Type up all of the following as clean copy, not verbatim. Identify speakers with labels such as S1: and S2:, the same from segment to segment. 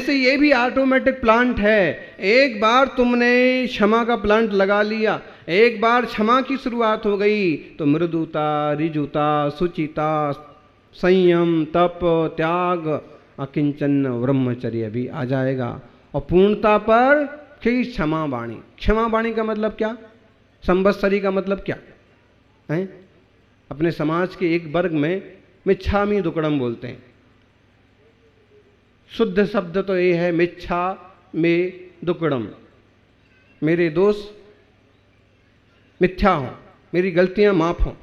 S1: ऐसे ये भी ऑटोमेटिक प्लांट है। एक बार तुमने क्षमा का प्लांट लगा लिया, एक बार क्षमा की शुरुआत हो गई तो मृदुता, ऋजुता, शुचिता, संयम, तप, त्याग, अकिंचन ब्रह्मचर्य भी आ जाएगा। और पूर्णता पर फिर क्षमा वाणी। क्षमा वाणी का मतलब क्या? संवत्सरी का मतलब क्या है? अपने समाज के एक वर्ग में मिच्छामी दुक्कड़म बोलते हैं। शुद्ध शब्द तो ये है मिच्छा में दुक्कड़म, मेरे दोष मिथ्या हो, मेरी गलतियां माफ हो।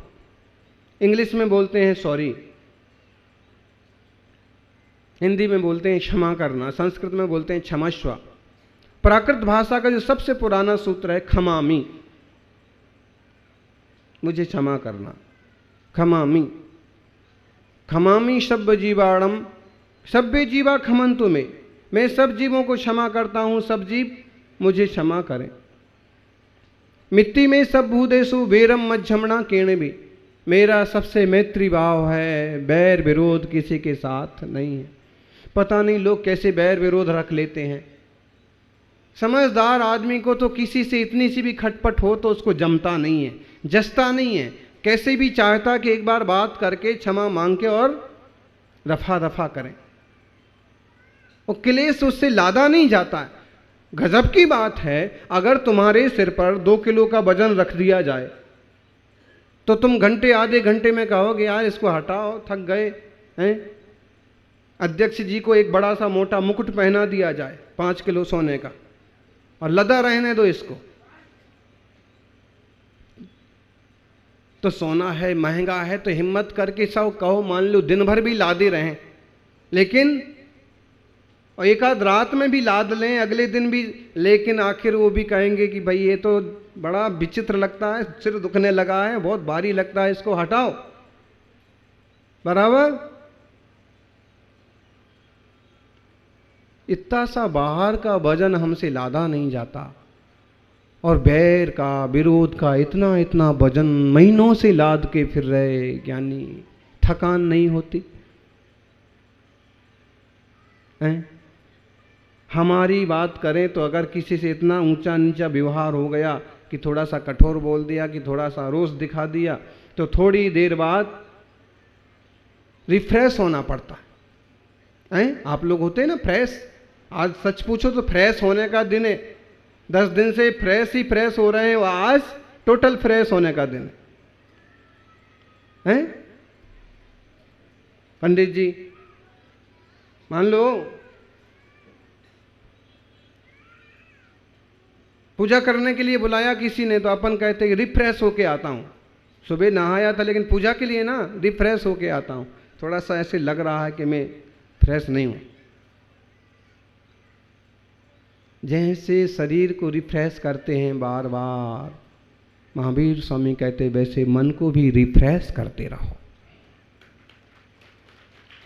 S1: इंग्लिश में बोलते हैं सॉरी, हिंदी में बोलते हैं क्षमा करना, संस्कृत में बोलते हैं क्षमस्व। प्राकृत भाषा का जो सबसे पुराना सूत्र है खमामी, मुझे क्षमा करना, खमामी। खमामी सब जीवाणम सभ्य जीवा खमंतु में, मैं सब जीवों को क्षमा करता हूं, सब जीव मुझे क्षमा करें। मिट्टी में सब भूदेशु वेरम मज्जमणा केणे भी, मेरा सबसे मैत्री भाव है, बैर विरोध किसी के साथ नहीं है। पता नहीं लोग कैसे बैर विरोध रख लेते हैं। समझदार आदमी को तो किसी से इतनी सी भी खटपट हो तो उसको जमता नहीं है, जसता नहीं है, कैसे भी चाहता कि एक बार बात करके क्षमा मांग के और रफा दफा करें। और क्लेश उससे लादा नहीं जाता है। गजब की बात है, अगर तुम्हारे सिर पर 2 किलो का वजन रख दिया जाए तो तुम घंटे आधे घंटे में कहोगे यार इसको हटाओ, थक गए हैं। अध्यक्ष जी को एक बड़ा सा मोटा मुकुट पहना दिया जाए 5 किलो सोने का और लदा रहने दो इसको, तो सोना है, महंगा है, तो हिम्मत करके सब कहो, मान लो दिन भर भी लादे रहें, लेकिन और एक आध रात में भी लाद लें, अगले दिन भी, लेकिन आखिर वो भी कहेंगे कि भाई ये तो बड़ा विचित्र लगता है, सिर दुखने लगा है, बहुत भारी लगता है, इसको हटाओ। बराबर? इतना सा बाहर का वजन हमसे लादा नहीं जाता, और बैर का, विरोध का इतना इतना वजन महीनों से लाद के फिर रहे ज्ञानी, थकान नहीं होती हैं? हमारी बात करें तो अगर किसी से इतना ऊंचा नीचा व्यवहार हो गया कि थोड़ा सा कठोर बोल दिया, कि थोड़ा सा रोष दिखा दिया, तो थोड़ी देर बाद रिफ्रेश होना पड़ता है। आप लोग होते हैं ना फ्रेश, आज सच पूछो तो फ्रेश होने का दिन है। 10 दिन से फ्रेश ही फ्रेश हो रहे हैं, वो आज टोटल फ्रेश होने का दिन है। पंडित जी मान लो पूजा करने के लिए बुलाया किसी ने, तो अपन कहते हैं रिफ्रेश होके आता हूँ। सुबह नहाया था लेकिन पूजा के लिए ना, रिफ्रेश होके आता हूँ, थोड़ा सा ऐसे लग रहा है कि मैं फ्रेश नहीं हूँ। जैसे शरीर को रिफ्रेश करते हैं बार बार, महावीर स्वामी कहते वैसे मन को भी रिफ्रेश करते रहो।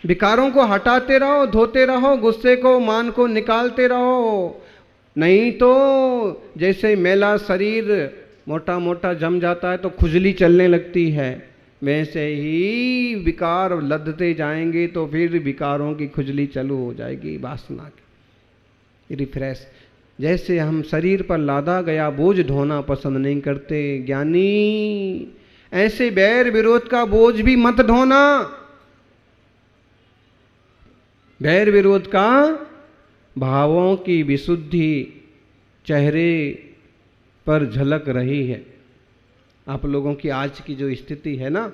S1: विकारों को हटाते रहो, धोते रहो, गुस्से को, मान को निकालते रहो। नहीं तो जैसे मैला शरीर मोटा मोटा जम जाता है तो खुजली चलने लगती है, वैसे ही विकार लदते जाएंगे तो फिर विकारों की खुजली चालू हो जाएगी, वासना की। रिफ्रेश, जैसे हम शरीर पर लादा गया बोझ ढोना पसंद नहीं करते ज्ञानी, ऐसे बैर विरोध का बोझ भी मत ढोना। बैर विरोध का भावों की विशुद्धि चेहरे पर झलक रही है। आप लोगों की आज की जो स्थिति है ना,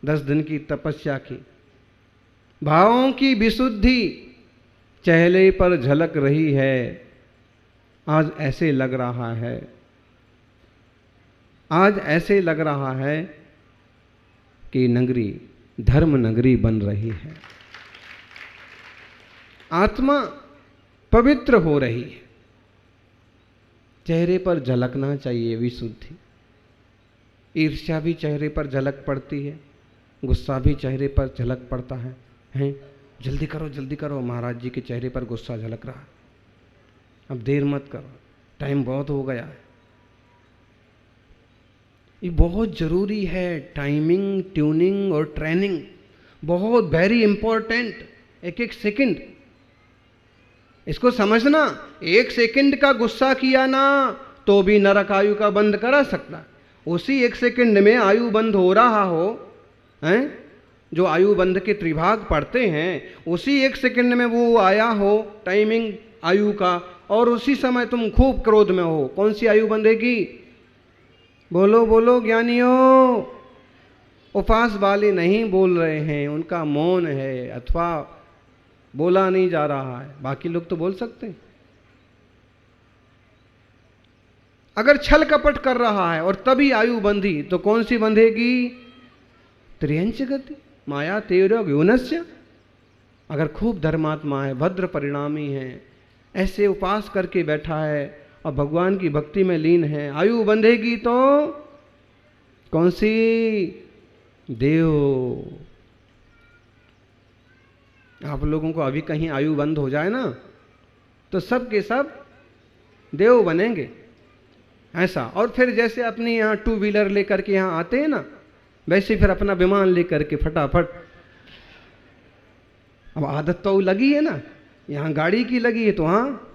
S1: 10 दिन की तपस्या की, भावों की विशुद्धि चेहरे पर झलक रही है। आज ऐसे लग रहा है, आज ऐसे लग रहा है कि नगरी धर्म नगरी बन रही है, आत्मा पवित्र हो रही है। चेहरे पर झलकना चाहिए विशुद्धि। ईर्ष्या भी चेहरे पर झलक पड़ती है, गुस्सा भी चेहरे पर झलक पड़ता है। हैं? जल्दी करो, महाराज जी के चेहरे पर गुस्सा झलक रहा है, अब देर मत करो, टाइम बहुत हो गया है। ये बहुत जरूरी है, टाइमिंग, ट्यूनिंग और ट्रेनिंग बहुत वेरी इंपॉर्टेंट। एक एक सेकंड इसको समझना। 1 सेकंड का गुस्सा किया ना तो भी नरक आयु का बंद करा सकता। उसी 1 सेकंड में आयु बंद हो रहा हो, हैं, जो आयु बंद के त्रिभाग पढ़ते हैं, उसी 1 सेकंड में वो आया हो टाइमिंग आयु का, और उसी समय तुम खूब क्रोध में हो, कौन सी आयु बंधेगी? बोलो बोलो ज्ञानियों। उपवास वाले नहीं बोल रहे हैं, उनका मौन है अथवा बोला नहीं जा रहा है, बाकी लोग तो बोल सकते हैं। अगर छल कपट कर रहा है और तभी आयु बंधी तो कौन सी बंधेगी? त्रियंच गति माया तेरो गुणस्य। अगर खूब धर्मात्मा है, भद्र परिणामी है, ऐसे उपास करके बैठा है और भगवान की भक्ति में लीन है, आयु बंधेगी तो कौन सी? देव। आप लोगों को अभी कहीं आयु बंद हो जाए ना तो सब के सब देव बनेंगे ऐसा। और फिर जैसे अपने यहाँ 2 व्हीलर लेकर के यहाँ आते हैं ना, वैसे फिर अपना विमान लेकर के फटाफट। अब आदत तो लगी है ना, यहाँ गाड़ी की लगी है तो हाँ,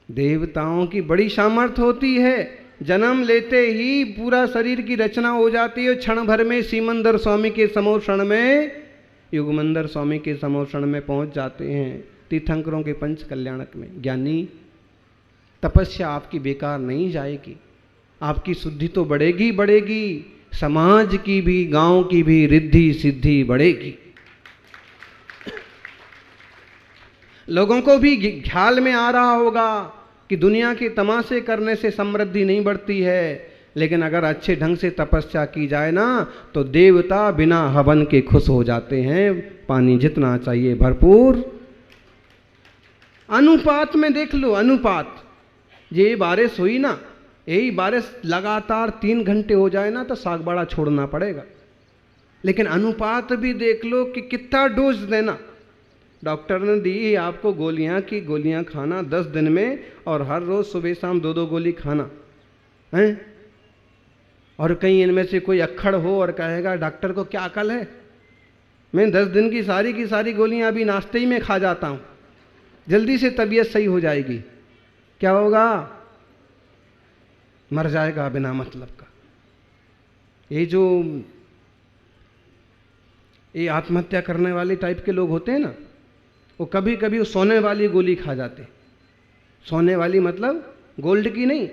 S1: देवताओं की बड़ी सामर्थ्य होती है। जन्म लेते ही पूरा शरीर की रचना हो जाती है, क्षण भर में सीमंदर स्वामी के समोषण में, युगमंदर स्वामी के समोषण में पहुंच जाते हैं, तीर्थंकरों के पंच कल्याणक में। ज्ञानी, तपस्या आपकी बेकार नहीं जाएगी, आपकी शुद्धि तो बढ़ेगी बढ़ेगी, समाज की भी, गांव की भी रिद्धि सिद्धि बढ़ेगी। लोगों को भी ख्याल में आ रहा होगा कि दुनिया के तमाशे करने से समृद्धि नहीं बढ़ती है, लेकिन अगर अच्छे ढंग से तपस्या की जाए ना तो देवता बिना हवन के खुश हो जाते हैं। पानी जितना चाहिए भरपूर। अनुपात में देख लो, अनुपात। ये बारिश हुई ना, यही बारिश लगातार 3 घंटे हो जाए ना तो साग बड़ा छोड़ना पड़ेगा। लेकिन अनुपात भी देख लो कि कितना डोज देना। डॉक्टर ने दी आपको गोलियां की गोलियां खाना 10 दिन में, और हर रोज सुबह शाम 2-2 गोली खाना है। और कहीं इनमें से कोई अक्खड़ हो और कहेगा डॉक्टर को क्या अकल है, मैं 10 दिन की सारी गोलियां अभी नाश्ते ही में खा जाता हूं, जल्दी से तबीयत सही हो जाएगी। क्या होगा? मर जाएगा बिना मतलब का। ये आत्महत्या करने वाले टाइप के लोग होते हैं ना, वो कभी कभी वो सोने वाली गोली खा जाते। सोने वाली मतलब गोल्ड की नहीं,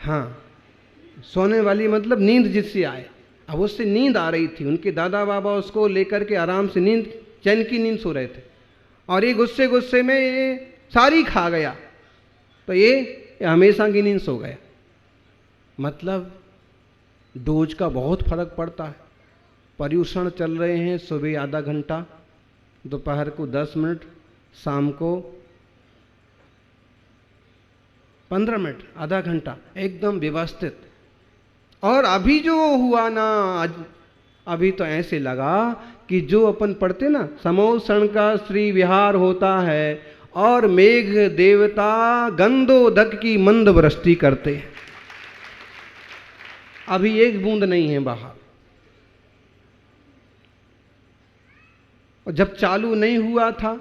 S1: हाँ, सोने वाली मतलब नींद जिससे आए। अब उससे नींद आ रही थी, उनके दादा बाबा उसको लेकर के आराम से नींद, चैन की नींद सो रहे थे, और ये गुस्से में ये सारी खा गया, तो ये हमेशा की नींद सो गया। मतलब डोज का बहुत फर्क पड़ता है। पर्यूषण चल रहे हैं, सुबह आधा घंटा, दोपहर को 10 मिनट, शाम को 15 मिनट, आधा घंटा, एकदम व्यवस्थित। और अभी जो हुआ ना, अभी तो ऐसे लगा कि जो अपन पढ़ते ना, समोषण का श्री विहार होता है और मेघ देवता गंधोदक की मंद वृष्टि करते हैं। अभी एक बूंद नहीं है बाहर। और जब चालू नहीं हुआ था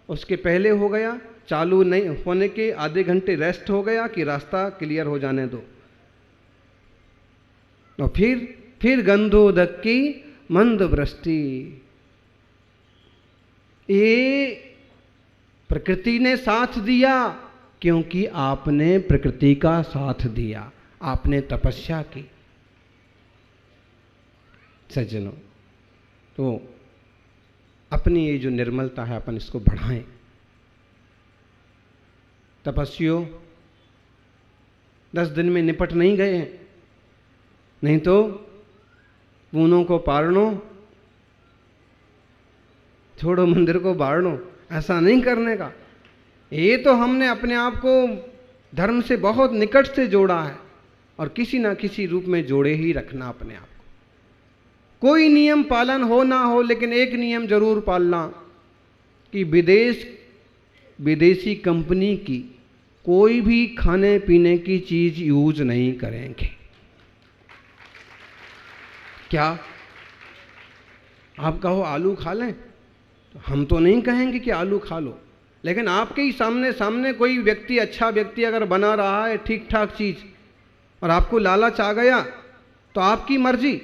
S1: उसके पहले हो गया, चालू नहीं होने के आधे घंटे रेस्ट हो गया कि रास्ता क्लियर हो जाने दो, और फिर गंधोदक की मंद वृष्टि। ये प्रकृति ने साथ दिया क्योंकि आपने प्रकृति का साथ दिया, आपने तपस्या की। सज्जनों, तो अपनी ये जो निर्मलता है अपन इसको बढ़ाएं। तपस्वियों 10 दिन में निपट नहीं गए हैं, नहीं तो पूनों को पारणो, छोड़ो मंदिर को बारणो, ऐसा नहीं करने का। ये तो हमने अपने आप को धर्म से बहुत निकट से जोड़ा है, और किसी ना किसी रूप में जोड़े ही रखना अपने आप को। कोई नियम पालन हो ना हो, लेकिन एक नियम जरूर पालना कि विदेशी कंपनी की कोई भी खाने पीने की चीज यूज नहीं करेंगे। क्या आप कहो आलू खा लें, तो हम तो नहीं कहेंगे कि आलू खा लो, लेकिन आपके ही सामने सामने कोई व्यक्ति, अच्छा व्यक्ति अगर बना रहा है ठीक ठाक चीज़ और आपको लालच आ गया तो आपकी मर्जी।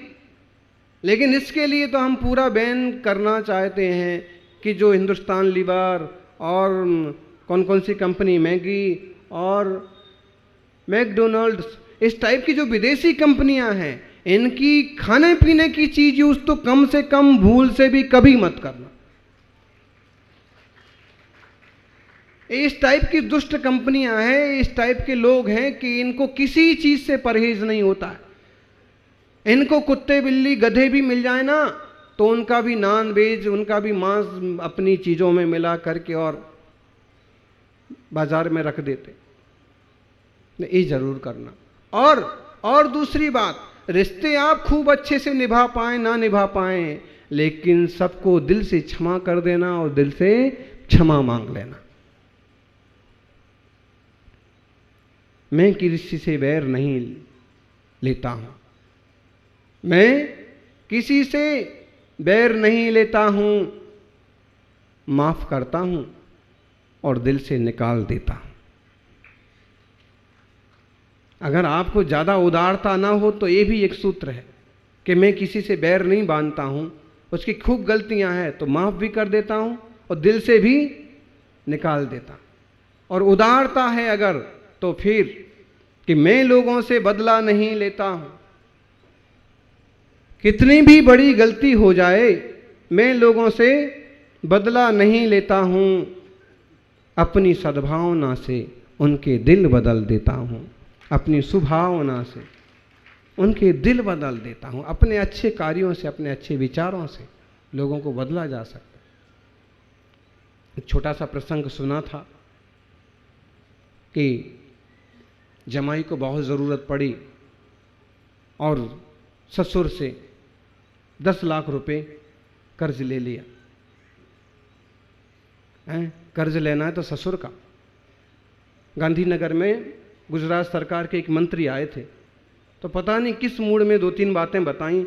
S1: लेकिन इसके लिए तो हम पूरा बैन करना चाहते हैं कि जो हिंदुस्तान लीवर और कौन कौन सी कंपनी, मैगी और मैकडोनल्ड्स, इस टाइप की जो विदेशी कंपनियां हैं, इनकी खाने पीने की चीज़ यूज़ तो कम से कम भूल से भी कभी मत करना। इस टाइप की दुष्ट कंपनियां हैं, इस टाइप के लोग हैं कि इनको किसी चीज़ से परहेज नहीं होता है। इनको कुत्ते बिल्ली गधे भी मिल जाए ना तो उनका भी नॉन वेज, उनका भी मांस अपनी चीज़ों में मिला करके और बाजार में रख देते। ये जरूर करना। और दूसरी बात, रिश्ते आप खूब अच्छे से निभा पाएं ना निभा पाएं, लेकिन सबको दिल से क्षमा कर देना और दिल से क्षमा मांग लेना। मैं किसी से बैर नहीं लेता हूं, मैं किसी से बैर नहीं लेता हूं, माफ करता हूं और दिल से निकाल देता हूं। अगर आपको ज़्यादा उदारता ना हो तो ये भी एक सूत्र है कि मैं किसी से बैर नहीं बांधता हूं, उसकी खूब गलतियां हैं तो माफ भी कर देता हूं और दिल से भी निकाल देता। और उदारता है अगर तो फिर कि मैं लोगों से बदला नहीं लेता हूं, कितनी भी बड़ी गलती हो जाए मैं लोगों से बदला नहीं लेता हूं, अपनी सद्भावना से उनके दिल बदल देता हूं, अपनी सुभावना से उनके दिल बदल देता हूं। अपने अच्छे कार्यों से, अपने अच्छे विचारों से लोगों को बदला जा सकता है। एक छोटा सा प्रसंग सुना था कि जमाई को बहुत ज़रूरत पड़ी और ससुर से 10 लाख रुपए कर्ज ले लिया। कर्ज लेना है तो ससुर का। गांधीनगर में गुजरात सरकार के एक मंत्री आए थे, तो पता नहीं किस मूड में 2-3 बातें बताई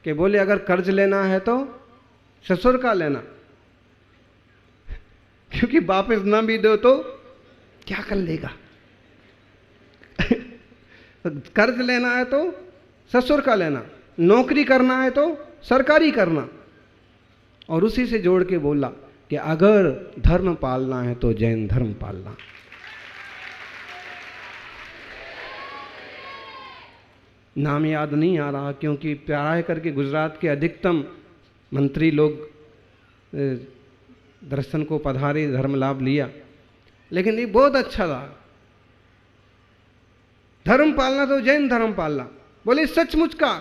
S1: कि बोले अगर कर्ज लेना है तो ससुर का लेना, क्योंकि वापस ना भी दो तो क्या कर लेगा। कर्ज लेना है तो ससुर का लेना, नौकरी करना है तो सरकारी करना। और उसी से जोड़ के बोला कि अगर धर्म पालना है तो जैन धर्म पालना। नाम याद नहीं आ रहा क्योंकि प्राय करके गुजरात के अधिकतम मंत्री लोग दर्शन को पधारे, धर्म लाभ लिया, लेकिन ये बहुत अच्छा रहा। धर्म पालना तो जैन धर्म पालना। बोले सचमुच का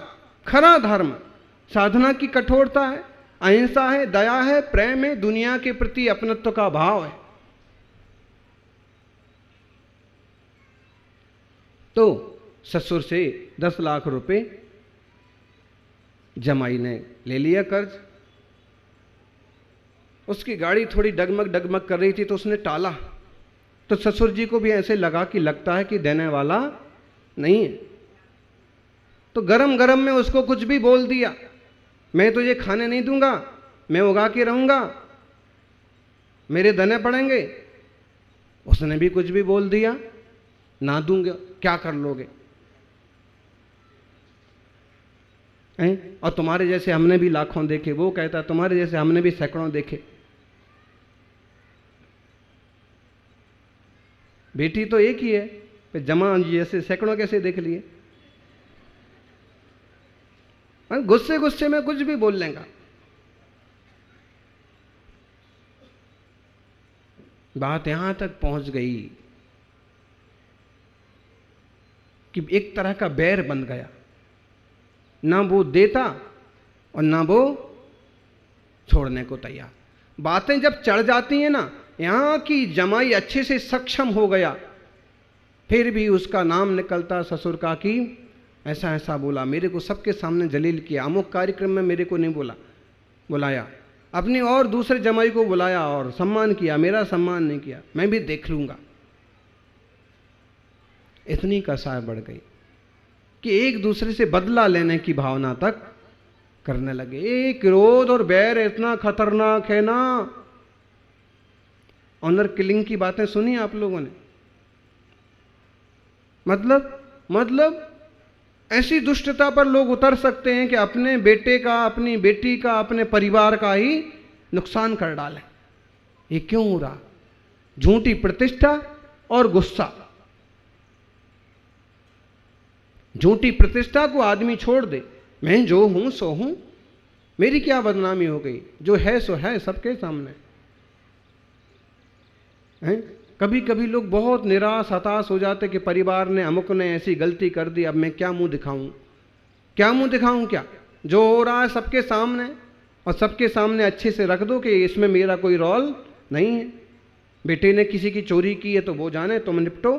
S1: खरा धर्म साधना की कठोरता है, अहिंसा है, दया है, प्रेम है, दुनिया के प्रति अपनत्व का भाव है। तो ससुर से 10 लाख रुपए जमाई ने ले लिया कर्ज। उसकी गाड़ी थोड़ी डगमग डगमग कर रही थी तो उसने टाला, तो ससुर जी को भी ऐसे लगा कि लगता है कि देने वाला नहीं है। तो गरम गरम में उसको कुछ भी बोल दिया, मैं तुझे खाने नहीं दूंगा, मैं उगा के रहूंगा, मेरे दने पड़ेंगे। उसने भी कुछ भी बोल दिया, ना दूंगा, क्या कर लोगे। और तुम्हारे जैसे हमने भी लाखों देखे, वो कहता तुम्हारे जैसे हमने भी सैकड़ों देखे। बेटी तो एक ही है, फिर जमा जैसे सैकड़ों कैसे देख लिए। गुस्से गुस्से में कुछ भी बोल लेगा। बात यहां तक पहुंच गई कि एक तरह का बैर बन गया, ना वो देता और ना वो छोड़ने को तैयार। बातें जब चढ़ जाती हैं ना, यहां की जमाई अच्छे से सक्षम हो गया, फिर भी उसका नाम निकलता ससुर का कि ऐसा ऐसा बोला, मेरे को सबके सामने जलील किया, अमुक कार्यक्रम में मेरे को नहीं बुलाया, अपनी और दूसरे जमाई को बुलाया और सम्मान किया, मेरा सम्मान नहीं किया, मैं भी देख लूंगा। इतनी कसाय बढ़ गई कि एक दूसरे से बदला लेने की भावना तक करने लगे। ये क्रोध और बैर इतना खतरनाक है ना। ऑनर किलिंग की बातें सुनी आप लोगों ने? मतलब ऐसी दुष्टता पर लोग उतर सकते हैं कि अपने बेटे का, अपनी बेटी का, अपने परिवार का ही नुकसान कर डालें। ये क्यों हो रहा? झूठी प्रतिष्ठा और गुस्सा। झूठी प्रतिष्ठा को आदमी छोड़ दे, मैं जो हूं सो हूं, मेरी क्या बदनामी हो गई, जो है सो है सबके सामने हैं? कभी कभी लोग बहुत निराश हताश हो जाते कि परिवार ने, अमुक ने ऐसी गलती कर दी, अब मैं क्या मुंह दिखाऊं? क्या मुंह दिखाऊं? क्या जो हो रहा है सबके सामने, और सबके सामने अच्छे से रख दो कि इसमें मेरा कोई रोल नहीं है। बेटे ने किसी की चोरी की है तो वो जाने, तुम निपटो।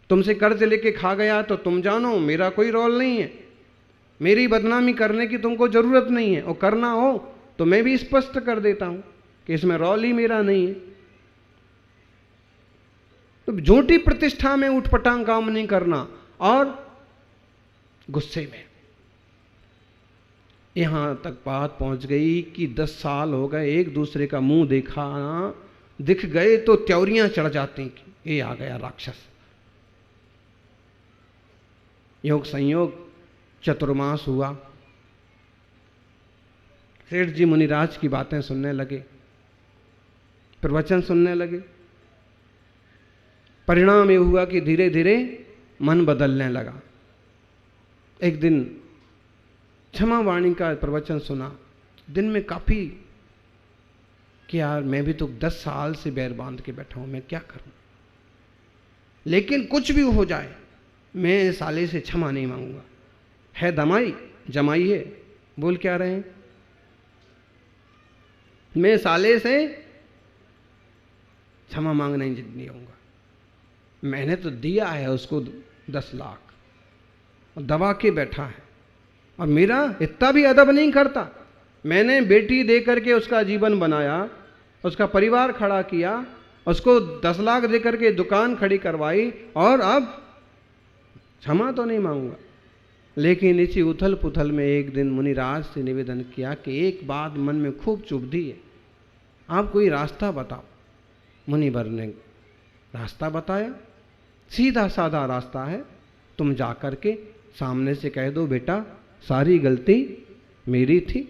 S1: तुमसे कर्ज लेके खा गया तो तुम जानो, मेरा कोई रोल नहीं है। मेरी बदनामी करने की तुमको जरूरत नहीं है, और करना हो तो मैं भी स्पष्ट कर देता हूं कि इसमें रोल ही मेरा नहीं है। तो झूठी प्रतिष्ठा में उठपटांग काम नहीं करना, और गुस्से में यहां तक बात पहुंच गई कि 10 साल हो गए, एक दूसरे का मुंह देखा दिख गए तो त्योरियां चढ़ जाती कि ये आ गया राक्षस। योग संयोग चतुर्मास हुआ। सेठ जी मुनिराज की बातें सुनने लगे, प्रवचन सुनने लगे। परिणाम ये हुआ कि धीरे धीरे मन बदलने लगा। एक दिन क्षमा वाणी का प्रवचन सुना, दिन में काफी कि यार मैं भी तो 10 साल से बैर बांध के बैठा हूं, मैं क्या करूं, लेकिन कुछ भी हो जाए मैं साले से क्षमा नहीं मांगूंगा। है दमाई जमाई है, बोल क्या रहे हैं, मैं साले से क्षमा मांगना नहीं होगा। मैंने तो दिया है उसको 10 लाख और दबा के बैठा है, और मेरा इतना भी अदब नहीं करता। मैंने बेटी दे करके उसका जीवन बनाया, उसका परिवार खड़ा किया, उसको 10 लाख दे करके दुकान खड़ी करवाई, और अब क्षमा तो नहीं मांगूंगा। लेकिन इसी उथल पुथल में एक दिन मुनिराज से निवेदन किया कि एक बात मन में खूब चुभती है, आप कोई रास्ता बताओ। मुनिवर ने रास्ता बताया, सीधा साधा रास्ता है, तुम जा कर के सामने से कह दो बेटा सारी गलती मेरी थी,